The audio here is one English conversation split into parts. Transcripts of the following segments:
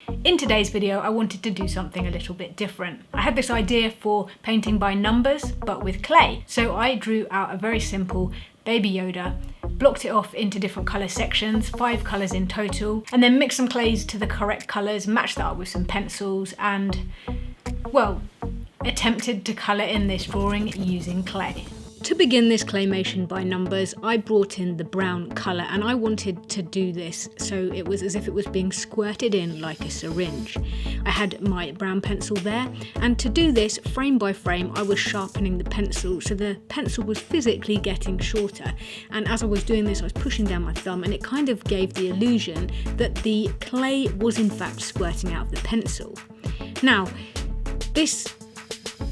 In today's video, I wanted to do something a little bit different. I had this idea for painting by numbers, but with clay. So I drew out a very simple Baby Yoda, blocked it off into different colour sections, 5 colours in total, and then mixed some clays to the correct colours, matched that up with some pencils, and, well, attempted to colour in this drawing using clay. To begin this claymation by numbers, I brought in the brown colour, and I wanted to do this so it was as if it was being squirted in like a syringe. I had my brown pencil there, and to do this, frame by frame, I was sharpening the pencil, so the pencil was physically getting shorter. And as I was doing this, I was pushing down my thumb, and it kind of gave the illusion that the clay was in fact squirting out of the pencil. Now, this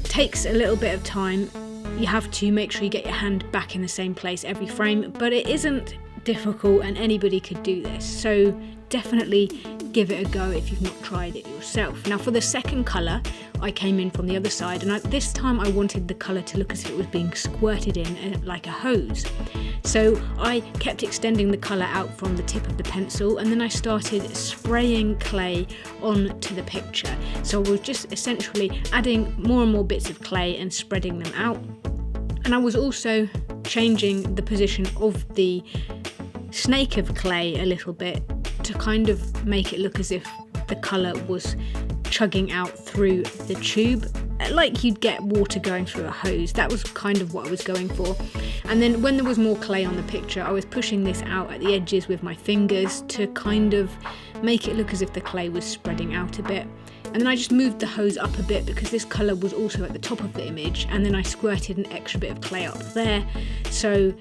takes a little bit of time. You have to make sure you get your hand back in the same place every frame, but it isn't difficult and anybody could do this. So definitely give it a go if you've not tried it yourself. Now for the second colour, I came in from the other side, and this time I wanted the colour to look as if it was being squirted in like a hose. So I kept extending the colour out from the tip of the pencil, and then I started spraying clay onto the picture. So I was just essentially adding more and more bits of clay and spreading them out. And I was also changing the position of the snake of clay a little bit to kind of make it look as if the colour was chugging out through the tube, like you'd get water going through a hose. That was kind of what I was going for. And then when there was more clay on the picture, I was pushing this out at the edges with my fingers to kind of make it look as if the clay was spreading out a bit. And then I just moved the hose up a bit because this colour was also at the top of the image, and then I squirted an extra bit of clay up there so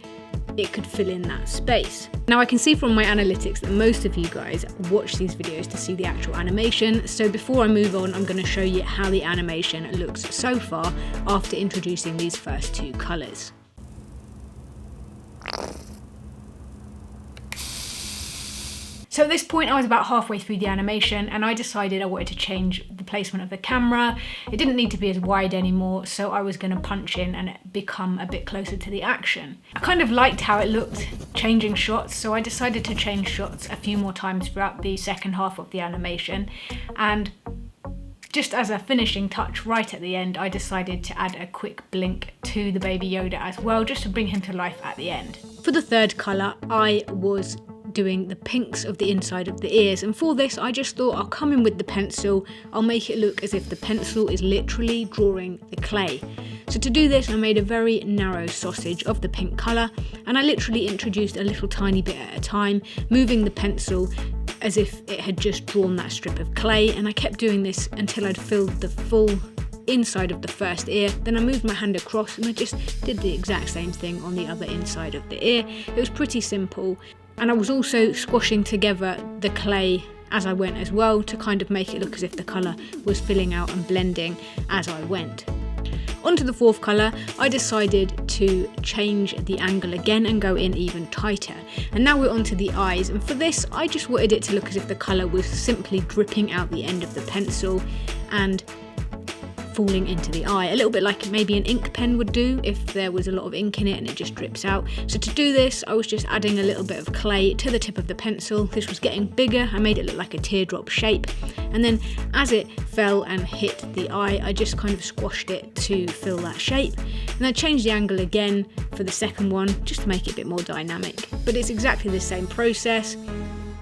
it could fill in that space. Now I can see from my analytics that most of you guys watch these videos to see the actual animation, so before I move on, I'm going to show you how the animation looks so far after introducing these first 2 colours. So at this point I was about halfway through the animation, and I decided I wanted to change the placement of the camera. It didn't need to be as wide anymore, so I was going to punch in and become a bit closer to the action. I kind of liked how it looked changing shots, so I decided to change shots a few more times throughout the second half of the animation. And just as a finishing touch right at the end, I decided to add a quick blink to the Baby Yoda as well, just to bring him to life at the end. For the third colour, I was doing the pinks of the inside of the ears, and for this I just thought I'll come in with the pencil, I'll make it look as if the pencil is literally drawing the clay. So to do this I made a very narrow sausage of the pink colour, and I literally introduced a little tiny bit at a time, moving the pencil as if it had just drawn that strip of clay, and I kept doing this until I'd filled the full inside of the first ear. Then I moved my hand across and I just did the exact same thing on the other inside of the ear. It was pretty simple. And I was also squashing together the clay as I went as well to kind of make it look as if the colour was filling out and blending as I went. Onto the fourth colour, I decided to change the angle again and go in even tighter. And now we're onto the eyes, and for this I just wanted it to look as if the colour was simply dripping out the end of the pencil and falling into the eye, a little bit like maybe an ink pen would do if there was a lot of ink in it and it just drips out. So to do this I was just adding a little bit of clay to the tip of the pencil. This was getting bigger, I made it look like a teardrop shape, and then as it fell and hit the eye I just kind of squashed it to fill that shape. And I changed the angle again for the second one just to make it a bit more dynamic, but it's exactly the same process,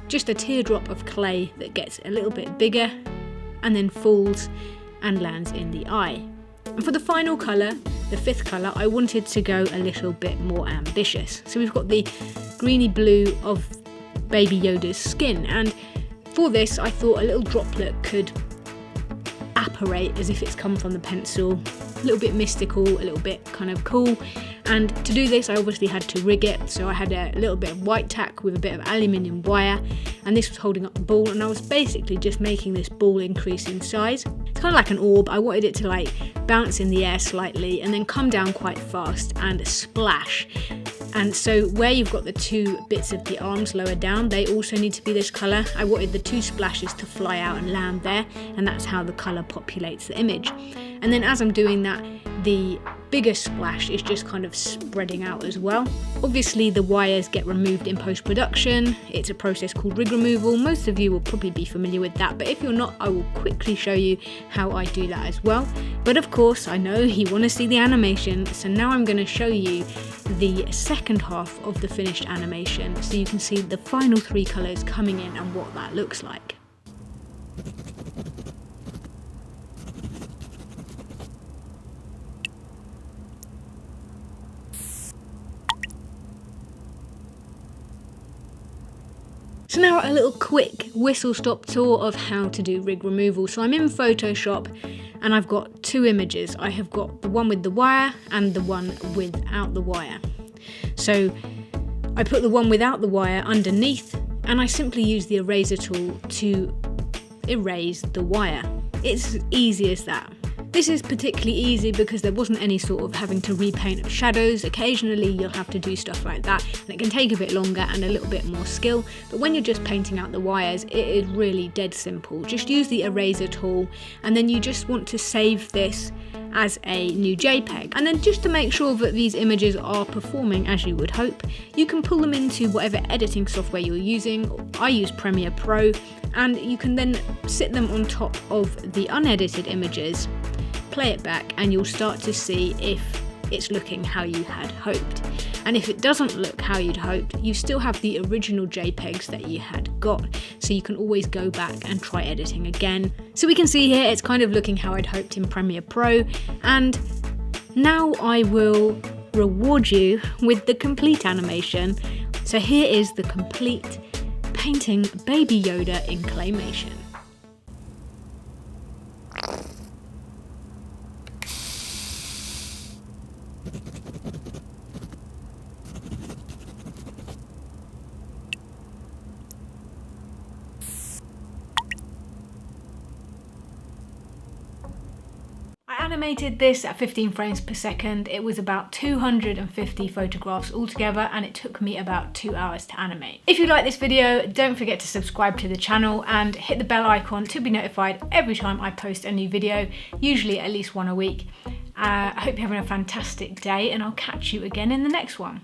just a teardrop of clay that gets a little bit bigger and then falls and lands in the eye. And for the final colour, the fifth colour, I wanted to go a little bit more ambitious. So we've got the greeny blue of Baby Yoda's skin, and for this I thought a little droplet could apparate as if it's come from the pencil, a little bit mystical, a little bit kind of cool. And to do this I obviously had to rig it, so I had a little bit of white tack with a bit of aluminium wire, and this was holding up the ball, and I was basically just making this ball increase in size. It's kind of like an orb. I wanted it to like bounce in the air slightly and then come down quite fast and splash. And so where you've got the 2 bits of the arms lower down, they also need to be this colour. I wanted the 2 splashes to fly out and land there, and that's how the colour populates the image. And then as I'm doing that, the bigger splash is just kind of spreading out as well. Obviously the wires get removed in post-production. It's a process called rig removal. Most of you will probably be familiar with that, but if you're not, I will quickly show you how I do that as well. But of course, I know you want to see the animation, so now I'm going to show you the second half of the finished animation so you can see the final 3 colours coming in and what that looks like. So now a little quick whistle-stop tour of how to do rig removal. So I'm in Photoshop and I've got 2 images. I have got the one with the wire and the one without the wire. So I put the one without the wire underneath and I simply use the eraser tool to erase the wire. It's as easy as that. This is particularly easy because there wasn't any sort of having to repaint shadows. Occasionally you'll have to do stuff like that and it can take a bit longer and a little bit more skill, but when you're just painting out the wires, it is really dead simple. Just use the eraser tool and then you just want to save this as a new JPEG. And then just to make sure that these images are performing as you would hope, you can pull them into whatever editing software you're using. I use Premiere Pro, and you can then sit them on top of the unedited images, play it back, and you'll start to see if it's looking how you had hoped. And if it doesn't look how you'd hoped, you still have the original JPEGs that you had got, so you can always go back and try editing again. So we can see here it's kind of looking how I'd hoped in Premiere Pro, and now I will reward you with the complete animation. So here is the complete painting Baby Yoda in claymation. I animated this at 15 frames per second. It was about 250 photographs altogether, and it took me about 2 hours to animate. If you like this video, don't forget to subscribe to the channel and hit the bell icon to be notified every time I post a new video, usually at least one a week. I hope you're having a fantastic day, and I'll catch you again in the next one.